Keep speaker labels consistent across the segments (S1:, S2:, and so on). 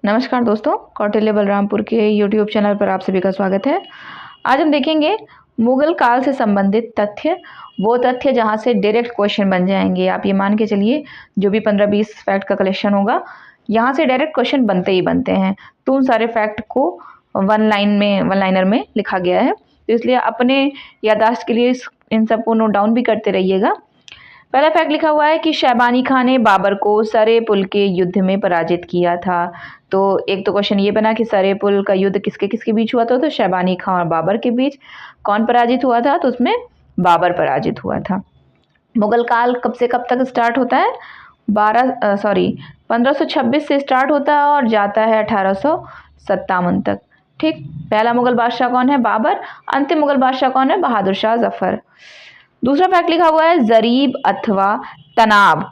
S1: नमस्कार दोस्तों, कौटिल्य बलरामपुर के यूट्यूब चैनल पर आप सभी का स्वागत है। आज हम देखेंगे मुगल काल से संबंधित तथ्य, वो तथ्य जहां से डायरेक्ट क्वेश्चन बन जाएंगे। आप ये मान के चलिए जो भी 15-20 फैक्ट का कलेक्शन होगा, यहाँ से डायरेक्ट क्वेश्चन बनते ही बनते हैं। तो उन सारे फैक्ट को वन लाइनर में लिखा गया है, तो इसलिए अपने याददाश्त के लिए इन सबको नोट डाउन भी करते रहिएगा। पहला फैक्ट लिखा हुआ है कि शैबानी खान ने बाबर को सरे पुल के युद्ध में पराजित किया था। तो एक तो क्वेश्चन ये बना कि सरे पुल का युद्ध किसके किसके बीच हुआ था, तो शैबानी खान और बाबर के बीच। कौन पराजित हुआ था, तो उसमें बाबर पराजित हुआ था। मुगल काल कब से कब तक स्टार्ट होता है? 1526 से स्टार्ट होता है और जाता है 1857 तक। ठीक, पहला मुगल बादशाह कौन है? बाबर। अंतिम मुगल बादशाह कौन है? बहादुर शाह जफर। दूसरा फैक्ट लिखा हुआ है जरीब अथवा तनाब,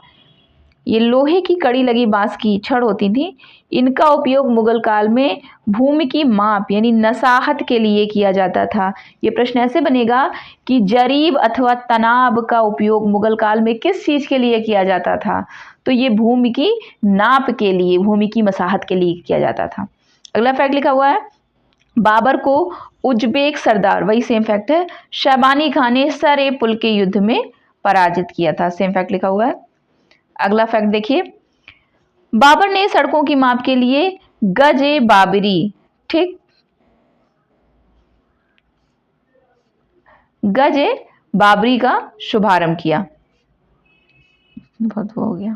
S1: ये लोहे की कड़ी लगी बांस की छड़ होती थी। इनका उपयोग मुगल काल में भूमि की माप यानी नसाहत के लिए किया जाता था। ये प्रश्न ऐसे बनेगा कि जरीब अथवा तनाब का उपयोग मुगल काल में किस चीज के लिए किया जाता था? तो ये भूमि की नाप के लिए, भूमि की मसाहत के लिए किया जाता था। अगला फैक्ट लिखा हुआ है बाबर को उज्बेक सरदार, वही सेम फैक्ट है, शैबानी खान ने सरे पुल के युद्ध में पराजित किया था। सेम फैक्ट लिखा हुआ है। अगला फैक्ट देखिए, बाबर ने सड़कों की माप के लिए गज-ए बाबरी, ठीक, गज-ए बाबरी का शुभारंभ किया। बहुत हो गया।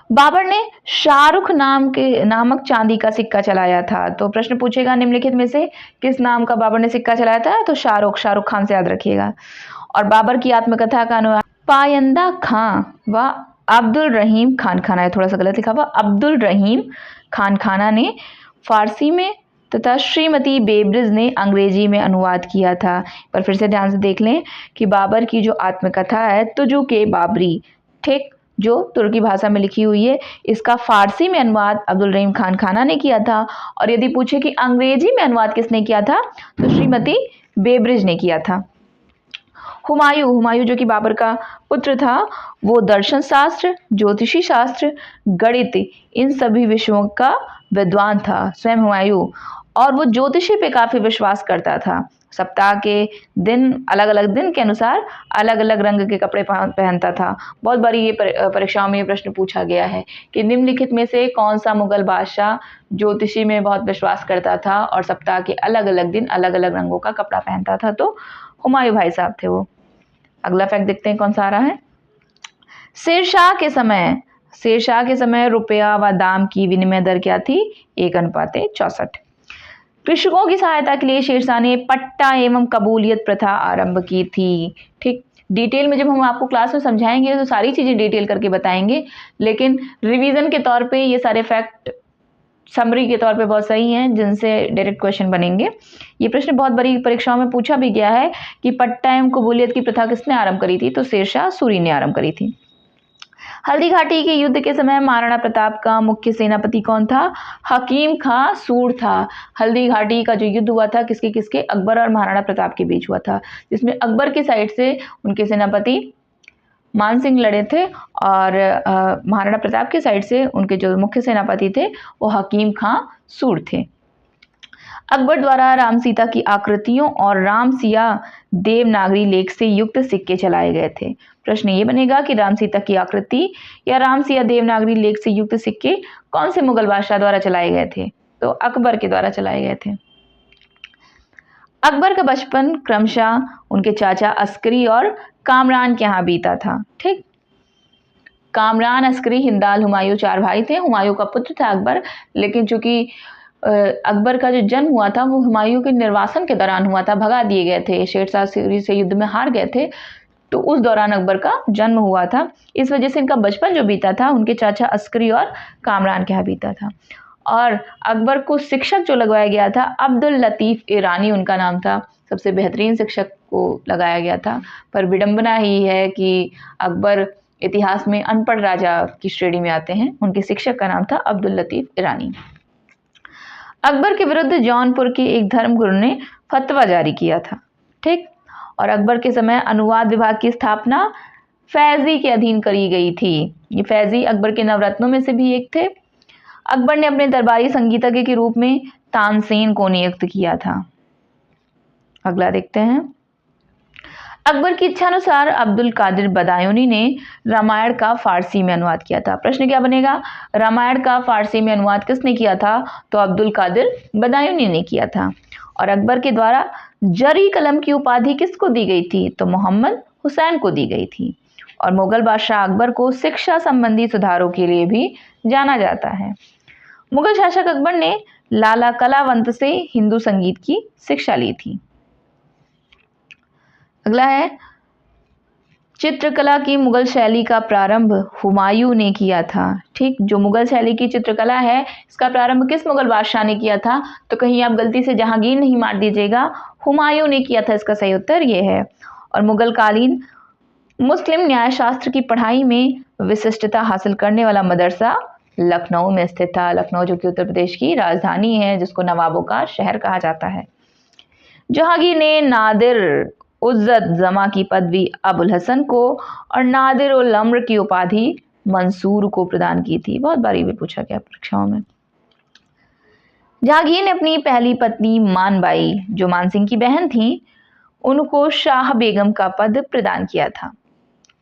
S1: बाबर ने शाहरुख नामक चांदी का सिक्का चलाया था। तो प्रश्न पूछेगा निम्नलिखित में से किस नाम का बाबर ने सिक्का चलाया था? तो शाहरुख खान से याद रखिएगा। और बाबर की आत्मकथा का अनुवाद पायंदा खां व अब्दुल रहीम खान खाना है, थोड़ा सा गलत लिखा हुआ, अब्दुल रहीम खान खाना ने फारसी में तथा श्रीमती बेब्रिज ने अंग्रेजी में अनुवाद किया था। पर फिर से ध्यान से देख लें कि बाबर की जो आत्मकथा है तुजु के बाबरी, ठीक, जो तुर्की भाषा में लिखी हुई है, इसका फारसी में अनुवाद अब्दुल रहीम खान खाना ने किया था। और यदि पूछे कि अंग्रेजी में अनुवाद किसने किया था, तो श्रीमती बेब्रिज ने किया था। हुमायूं जो कि बाबर का पुत्र था, वो दर्शन शास्त्र, ज्योतिषी शास्त्र, गणित, इन सभी विषयों का विद्वान था स्वयं हुमायूं। और वो ज्योतिषी पे काफी विश्वास करता था। सप्ताह के दिन, अलग अलग दिन के अनुसार अलग अलग रंग के कपड़े पहनता था। बहुत बारी ये परीक्षाओं में ये प्रश्न पूछा गया है कि निम्नलिखित में से कौन सा मुगल बादशाह ज्योतिषी में बहुत विश्वास करता था और सप्ताह के अलग अलग दिन अलग अलग रंगों का कपड़ा पहनता था? तो हुमायूं भाई साहब थे वो। अगला फैक्ट देखते हैं कौन सा आ रहा है। शेरशाह के समय रुपया व दाम की विनिमय दर क्या थी? 1:64। कृषकों की सहायता के लिए शेरशाह ने पट्टा एवं कबूलियत प्रथा आरंभ की थी। ठीक, डिटेल में जब हम आपको क्लास में समझाएंगे तो सारी चीजें डिटेल करके बताएंगे, लेकिन रिवीजन के तौर पे ये सारे फैक्ट समरी के तौर पे बहुत सही हैं, जिनसे डायरेक्ट क्वेश्चन बनेंगे। ये प्रश्न बहुत बड़ी परीक्षाओं में पूछा भी गया है कि पट्टा एवं कबूलियत की प्रथा किसने आरंभ करी थी? तो शेरशाह सूरी ने आरंभ करी थी। हल्दी घाटी के युद्ध के समय महाराणा प्रताप का मुख्य सेनापति कौन था? हकीम खां सूर था। हल्दी घाटी का जो युद्ध हुआ था किसके किसके? अकबर और महाराणा प्रताप के बीच हुआ था, जिसमें अकबर की साइड से उनके सेनापति मान सिंह लड़े थे और महाराणा प्रताप की साइड से उनके जो मुख्य सेनापति थे वो हकीम खां सूर थे। अकबर द्वारा राम सीता की आकृतियों और राम सिया देवनागरी लेख से युक्त सिक्के चलाए गए थे। प्रश्न ये बनेगा कि राम सीता की आकृति या राम सिया देवनागरी लेख से युक्त सिक्के कौन से मुगल बादशाह द्वारा चलाए गए थे? तो अकबर के द्वारा चलाए गए थे। अकबर का बचपन क्रमशः उनके चाचा अस्करी और कामरान के यहाँ बीता था। ठीक, कामरान, अस्करी, हिंदाल, हुमायूं 4 भाई थे। हुमायूं का पुत्र था अकबर, लेकिन चूंकि अकबर का जो जन्म हुआ था वो हुमायूं के निर्वासन के दौरान हुआ था, भगा दिए गए थे, शेरशाह सूरी से युद्ध में हार गए थे, तो उस दौरान अकबर का जन्म हुआ था। इस वजह से इनका बचपन जो बीता था उनके चाचा अस्करी और कामरान के यहाँ बीता था। और अकबर को शिक्षक जो लगवाया गया था, अब्दुल लतीफ ईरानी उनका नाम था, सबसे बेहतरीन शिक्षक को लगाया गया था। पर विडंबना ही है कि अकबर इतिहास में अनपढ़ राजा की श्रेणी में आते हैं। उनके शिक्षक का नाम था अब्दुल लतीफ ईरानी। अकबर के विरुद्ध जौनपुर के एक धर्मगुरु ने फतवा जारी किया था। ठीक, और अकबर के समय अनुवाद विभाग की स्थापना फैजी के अधीन करी गई थी। ये फैजी अकबर के नवरत्नों में से भी एक थे। अकबर ने अपने दरबारी संगीतज्ञ के रूप में तानसेन को नियुक्त किया था। अगला देखते हैं। अकबर की इच्छानुसार अब्दुल कादिर बदायूनी ने रामायण का फारसी में अनुवाद किया था। प्रश्न क्या बनेगा, रामायण का फारसी में अनुवाद किसने किया था? तो अब्दुल कादिर बदायूनी ने किया था। और अकबर के द्वारा जरी कलम की उपाधि किसको दी गई थी? तो मोहम्मद हुसैन को दी गई थी। और मुगल बादशाह अकबर को शिक्षा संबंधी सुधारों के लिए भी जाना जाता है। मुगल शासक अकबर ने लाला कलावंत से हिंदू संगीत की शिक्षा ली थी। अगला है, चित्रकला की मुगल शैली का प्रारंभ हुमायूं ने किया था। ठीक, जो मुगल शैली की चित्रकला है इसका प्रारंभ किस मुगल बादशाह ने किया था? तो कहीं आप गलती से जहांगीर नहीं मार दीजिएगा, हुमायूं ने किया था, इसका सही उत्तर ये है। और मुगल कालीन मुस्लिम न्यायशास्त्र की पढ़ाई में विशिष्टता हासिल करने वाला मदरसा लखनऊ में स्थित था। लखनऊ जो कि उत्तर प्रदेश की राजधानी है, जिसको नवाबों का शहर कहा जाता है। जहांगीर ने नादिर उज्जत जमा की पदवी अबुल हसन को और नादिर उल अम्र की उपाधि मंसूर को प्रदान की थी। बहुत बार ये पूछा गया परीक्षाओं में। जहांगीर ने अपनी पहली पत्नी मानबाई, जो मानसिंह की बहन थी, उनको शाह बेगम का पद प्रदान किया था।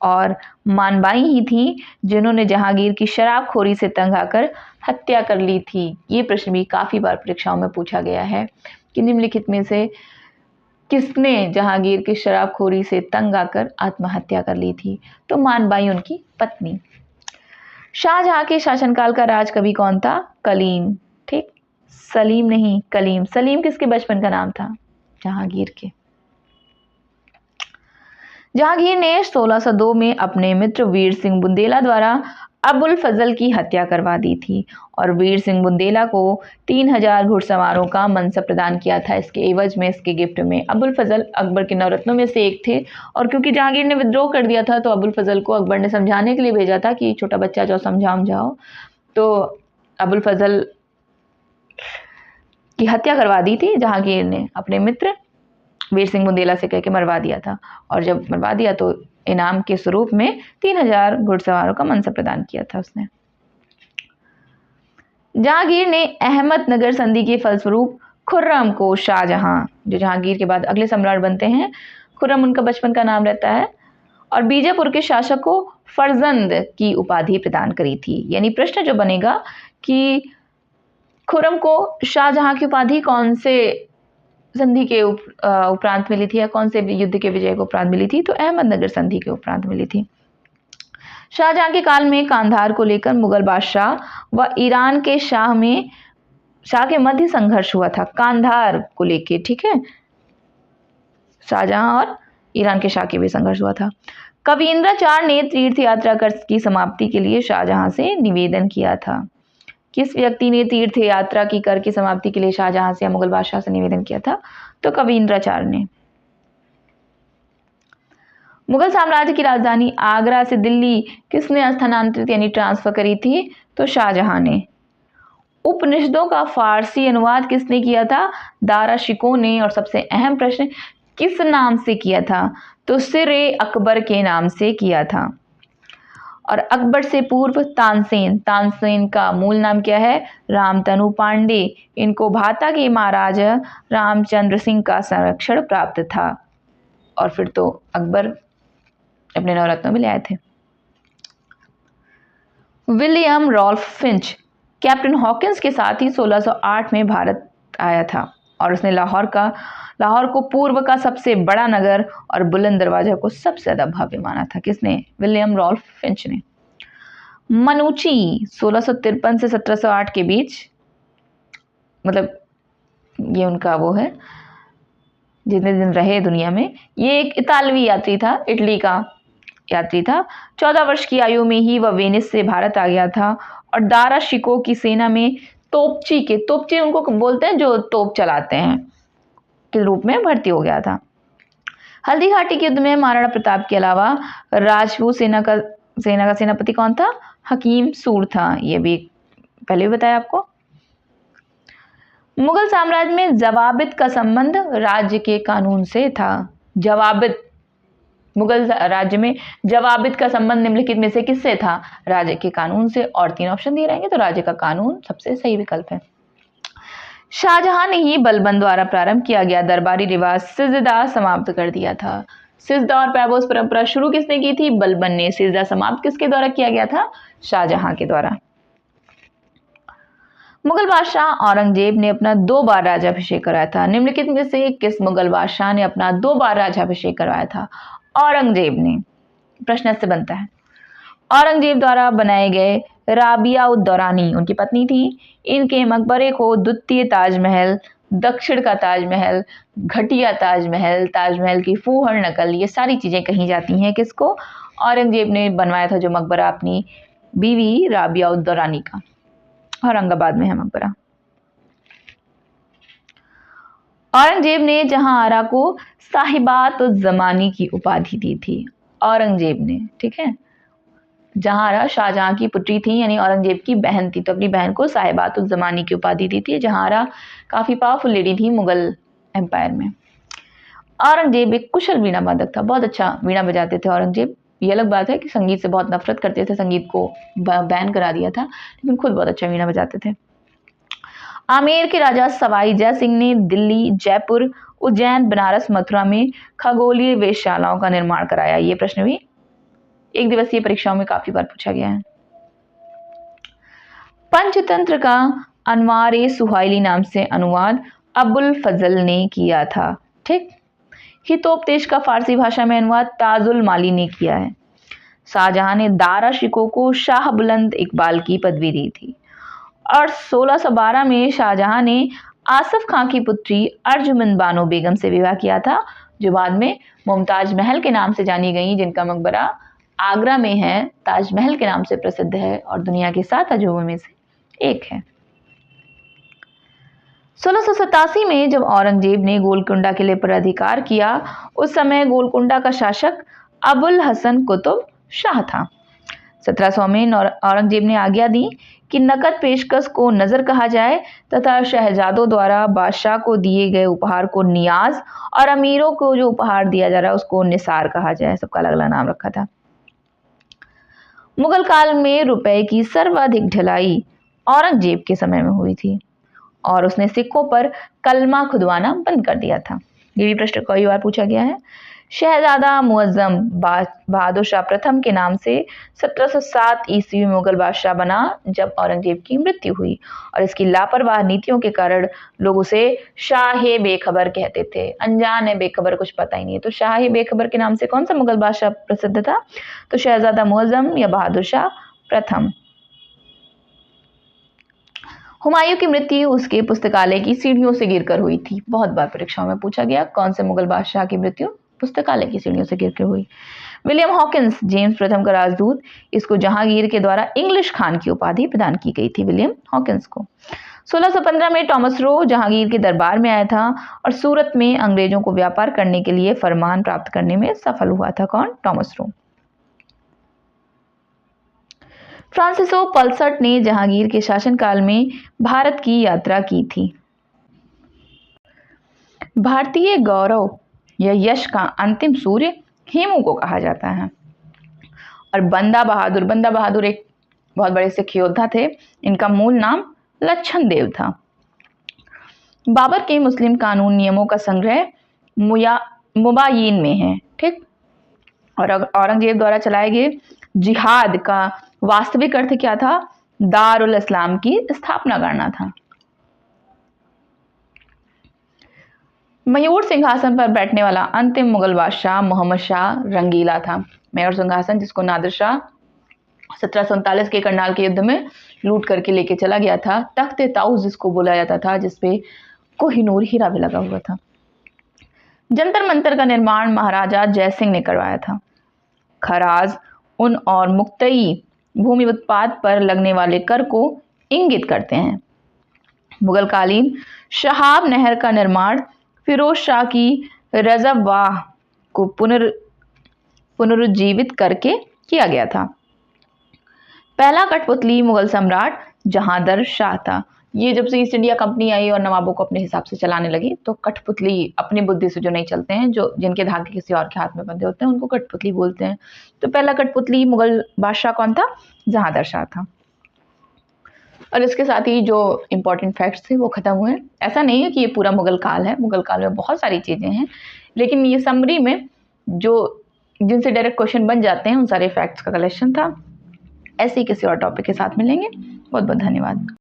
S1: और मानबाई ही थी जिन्होंने जहांगीर की शराबखोरी से तंग आकर हत्या कर ली थी। ये प्रश्न भी काफी बार परीक्षाओं में पूछा गया है कि निम्नलिखित में से किसने जहांगीर की शराबखोरी से तंग आकर आत्महत्या कर ली थी? तो मानबाई उनकी पत्नी। शाहजहां के शासनकाल का राजकवि कौन था? कलीम। ठीक, सलीम नहीं, कलीम। सलीम किसके बचपन का नाम था? जहांगीर के। जहांगीर ने 1602 में अपने मित्र वीर सिंह बुंदेला द्वारा अबुल फजल की हत्या करवा दी थी और वीर सिंह बुंदेला को 3000 घुड़सवारों का मनसब प्रदान किया था। इसके एवज में, इसके गिफ्ट में। अबुल फजल अकबर के नवरत्नों में से एक थे और क्योंकि जहांगीर ने विद्रोह कर दिया था तो अबुल फजल को अकबर ने समझाने के लिए भेजा था कि छोटा बच्चा जाओ समझाओ। तो अबुल फजल की हत्या करवा दी थी जहांगीर ने, अपने मित्र वीर सिंह बुंदेला से कह के मरवा दिया था। और जब मरवा दिया तो इनाम के स्वरूप में 3000 घुड़सवारों का मनसब प्रदान किया था उसने। जहांगीर ने अहमदनगर संधि के फलस्वरूप खुर्रम को शाहजहां, जो जहांगीर के बाद अगले सम्राट बनते हैं, खुर्रम उनका बचपन का नाम रहता है, और बीजापुर के शासक को फरजंद की उपाधि प्रदान करी थी। यानी प्रश्न जो बनेगा कि खुर्रम को शाहजहां की उपाधि कौन से संधि के उपरांत मिली थी या कौन से युद्ध के विजय को उपरांत मिली थी? तो अहमदनगर संधि के उपरांत मिली थी। शाहजहां के काल में कांधार को लेकर मुगल बादशाह व ईरान के शाह के मध्य संघर्ष हुआ था। कांधार को लेकर, ठीक है, शाहजहां और ईरान के शाह के भी संघर्ष हुआ था। कविंद्राचार्य ने तीर्थ यात्रा की समाप्ति के लिए शाहजहां से निवेदन किया था। किस व्यक्ति ने तीर्थ यात्रा की कर की समाप्ति के लिए शाहजहां से या मुगल बादशाह से निवेदन किया था? तो कविंद्राचार्य ने। मुगल साम्राज्य की राजधानी आगरा से दिल्ली किसने स्थानांतरित यानी ट्रांसफर करी थी? तो शाहजहां ने। उपनिषदों का फारसी अनुवाद किसने किया था? दारा शिकोह ने। और सबसे अहम प्रश्न, किस नाम से किया था? तो सिर-ए अकबर के नाम से किया था। और अकबर से पूर्व तानसेन का मूल नाम क्या है? रामतनु पांडे। इनको भाता के महाराजा रामचंद्र सिंह का संरक्षण प्राप्त था और फिर तो अकबर अपने नवरत्नों में ले आए थे। William Ralph Finch Captain Hawkins के साथ ही 1608 में भारत आया था और उसने लाहौर को पूर्व का सबसे बड़ा नगर और बुलंद दरवाजा को सबसे ज्यादा भव्य माना था। किसने? विलियम रॉल्फ फिंच ने। मनुची 1653 से 1708 के बीच, मतलब ये उनका वो है जितने दिन रहे दुनिया में, ये एक इतालवी यात्री था, इटली का यात्री था। 14 वर्ष की आयु में ही वह वेनिस से भारत आ गया था और दारा शिकोह की सेना में तोपची उनको बोलते हैं जो तोप चलाते हैं, के रूप में भर्ती हो गया था। हल्दी घाटी के युद्ध में महाराणा प्रताप के अलावा राजपूत सेना का सेनापति कौन था? हकीम सूर था। ये भी पहले भी बताया आपको। मुगल साम्राज्य में जवाबित का संबंध राज्य के कानून से था। जवाबित मुगल राज्य में जवाबित का संबंध निम्नलिखित में से किससे था? राजे के कानून से। और 3 ऑप्शन दिए रहेंगे तो राजे का कानून सबसे सही विकल्प है। शाहजहां ने ही बलबन द्वारा प्रारंभ किया गया दरबारी रिवाज सिजदा समाप्त कर दिया था। सिजदा और पैबोस परंपरा शुरू किसने की थी? बलबन ने। सिजदा समाप्त किसके द्वारा किया गया था? शाहजहां के द्वारा। मुगल बादशाह औरंगजेब ने अपना 2 बार राज्याभिषेक कराया था। निम्नलिखित में से किस मुगल बादशाह ने अपना 2 बार राज्याभिषेक करवाया था? औरंगजेब ने। प्रश्न से बनता है, औरंगजेब द्वारा बनाए गए राबिया उद दौरानी उनकी पत्नी थी। इनके मकबरे को द्वितीय ताजमहल, दक्षिण का ताजमहल, घटिया ताजमहल, ताजमहल की फूहड़ नकल, ये सारी चीजें कही जाती हैं किसको? औरंगजेब ने बनवाया था जो मकबरा अपनी बीवी राबिया उद दौरानी का। औरंगाबाद में है मकबरा। औरंगजेब ने जहांआरा को साहिबात उज जमानी की उपाधि दी थी। औरंगजेब ने, ठीक है। जहांआरा शाहजहां की पुत्री थी, यानी औरंगजेब की बहन थी, तो अपनी बहन को साहिबात उज जमानी की उपाधि दी थी। जहांआरा काफी पावरफुल लेडी थी मुगल एम्पायर में। औरंगजेब एक कुशल वीणा वादक था, बहुत अच्छा वीणा बजाते थे औरंगजेब। ये अलग बात है कि संगीत से बहुत नफरत करते थे, संगीत को बैन करा दिया था, लेकिन खुद बहुत अच्छा वीणा बजाते थे। आमेर के राजा सवाई जय सिंह ने दिल्ली, जयपुर, उज्जैन, बनारस, मथुरा में खगोलीय वेधशालाओं का निर्माण कराया। ये प्रश्न भी एक दिवसीय परीक्षाओं में काफी बार पूछा गया है। पंचतंत्र का अनवार ए सुहाइली नाम से अनुवाद अबुल फजल ने किया था, ठीक। हितोपदेश का फारसी भाषा में अनुवाद ताजुल माली ने किया है। शाहजहां ने दारा शिकोह को शाह बुलंद इकबाल की पदवी दी थी। और 1612 में शाहजहां ने आसफ खां की पुत्री अर्जुमंद बानो बेगम से विवाह किया था, जो बाद में मुमताज महल के नाम से जानी गई, जिनका मकबरा आगरा में है, ताजमहल के नाम से प्रसिद्ध है और दुनिया के 7 अजूबों में से एक है। 1687 में जब औरंगजेब ने गोलकुंडा किले पर अधिकार किया, उस समय गोलकुंडा का शासक अबुल हसन कुतुब शाह था। 1700 में औरंगजेब ने आज्ञा दी कि नकद पेशकश को नजर कहा जाए तथा शहजादों द्वारा बादशाह को दिए गए उपहार को नियाज और अमीरों को जो उपहार दिया जा रहा है उसको निसार कहा जाए। सबका अलग अलग नाम रखा था। मुगल काल में रुपए की सर्वाधिक ढलाई औरंगजेब के समय में हुई थी और उसने सिक्कों पर कलमा खुदवाना बंद कर दिया था। ये भी प्रश्न कई बार पूछा गया है। शहजादा मुअज्जम बहादुर शाह प्रथम के नाम से 1707 ईस्वी में मुगल बादशाह बना जब औरंगजेब की मृत्यु हुई, और इसकी लापरवाह नीतियों के कारण लोग उसे शाहे बेखबर कहते थे। अनजान है, बेखबर, कुछ पता ही नहीं है। तो शाहे बेखबर के नाम से कौन सा मुगल बादशाह प्रसिद्ध था? तो शहजादा मुअज्जम या बहादुर शाह प्रथम। हुमायूं की मृत्यु उसके पुस्तकालय की सीढ़ियों से गिरकर हुई थी। बहुत बार परीक्षाओं में पूछा गया कौन से मुगल बादशाह की मृत्यु पुस्तकालय की सीढ़ियों से गिरकर हुई। विलियम हॉकिंस, जेम्स प्रथम का राजदूत, इसको जहांगीर के द्वारा इंग्लिश खान की उपाधि प्रदान की गई थी विलियम हॉकिंस को। 1615 में टॉमस रो जहांगीर के दरबार में आया था और सूरत में अंग्रेजों को व्यापार करने के लिए फरमान प्राप्त करने में सफल हुआ था। कौन? Thomas Roe. फ्रांसिसो पल्सट ने जहांगीर के शासनकाल में भारत की यात्रा की थी। भारतीय गौरव या यश का अंतिम सूर्य हेमू को कहा जाता है। और बंदा बहादुर एक बहुत बड़े सिख योद्धा थे। इनका मूल नाम लच्छन देव था। बाबर के मुस्लिम कानून नियमों का संग्रह मुबायीन में है, ठीक। और औरंगजेब द्वारा चलाए गए जिहाद का वास्तविक अर्थ क्या था? दारुल इस्लाम की स्थापना करना था। मयूर सिंहासन पर बैठने वाला अंतिम मुगल बादशाह मोहम्मद शाह रंगीला था। मयूर सिंहासन जिसको नादिर शाह 1747 के करनाल के युद्ध में लूट करके लेके चला गया था। तख्ते ताऊस जिसको बोला जाता था, जिसपे कोहिनूर हीरा भी लगा हुआ था। जंतर मंतर का निर्माण महाराजा जय सिंह ने करवाया था। खराज, उन और मुक्तई भूमि उत्पाद पर लगने वाले कर को इंगित करते हैं। मुगल कालीन शहाब नहर का निर्माण फिरोज शाह की रजबवाह को पुनरुज्जीवित करके किया गया था। पहला कठपुतली मुगल सम्राट जहांदर शाह था। ये जब से ईस्ट इंडिया कंपनी आई और नवाबों को अपने हिसाब से चलाने लगी, तो कठपुतली अपनी बुद्धि से जो नहीं चलते हैं, जो जिनके धागे किसी और के हाथ में बंधे होते हैं, उनको कठपुतली बोलते हैं। तो पहला कठपुतली मुगल बादशाह कौन था? जहांदर शाह था। और इसके साथ ही जो इम्पोर्टेंट फैक्ट्स थे वो ख़त्म हुए। ऐसा नहीं है कि ये पूरा मुगल काल है, मुगल काल में बहुत सारी चीज़ें हैं, लेकिन ये समरी में जो जिनसे डायरेक्ट क्वेश्चन बन जाते हैं उन सारे फैक्ट्स का कलेक्शन था। ऐसे ही किसी और टॉपिक के साथ मिलेंगे। बहुत बहुत धन्यवाद।